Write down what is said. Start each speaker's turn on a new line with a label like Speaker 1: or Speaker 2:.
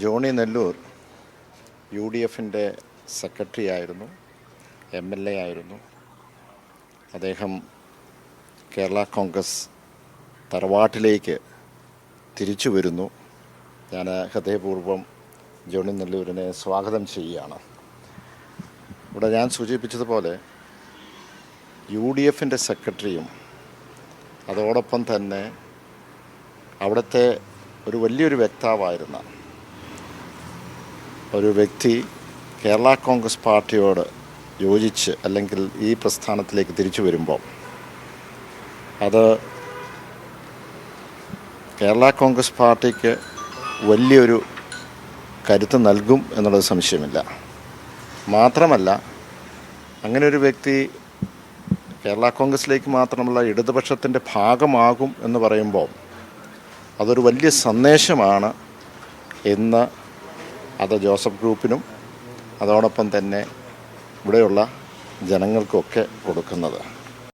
Speaker 1: Johnny Nellore UDFിൻ്റെ secretary ആയിരുന്നു, MLA ആയിരുന്നു. അദ്ദേഹം കേരള കോൺഗ്രസ് തറവാട്ടിലേക്ക് തിരിച്ചു വരുന്നു. ഞാൻ ഹൃദയപൂർവ്വം ജോണി നെല്ലൂരിനെ സ്വാഗതം ചെയ്യുകയാണ്. ഇവിടെ ഞാൻ സൂചിപ്പിച്ചതുപോലെ UDFിൻ്റെ സെക്രട്ടറിയും അതോടൊപ്പം തന്നെ അവിടുത്തെ ഒരു വലിയൊരു വ്യക്താവായിരുന്ന ഒരു വ്യക്തി കേരള കോൺഗ്രസ് പാർട്ടിയോട് യോജിച്ച് അല്ലെങ്കിൽ ഈ പ്രസ്ഥാനത്തിലേക്ക് തിരിച്ചു വരുമ്പോൾ അത് കേരള കോൺഗ്രസ് പാർട്ടിക്ക് വലിയൊരു കരുത്ത് നൽകും എന്നുള്ളത് സംശയമില്ല. മാത്രമല്ല, അങ്ങനെ ഒരു വ്യക്തി കേരള കോൺഗ്രസിലേക്ക് മാത്രമല്ല ഇടതുപക്ഷത്തിൻ്റെ ഭാഗമാകും എന്ന് പറയുമ്പോൾ അതൊരു വലിയ സന്ദേശമാണ് എന്ന് അത് ജോസഫ് ഗ്രൂപ്പിനും അതോടൊപ്പം തന്നെ ഇവിടെയുള്ള ജനങ്ങൾക്കൊക്കെ കൊടുക്കുന്നത്.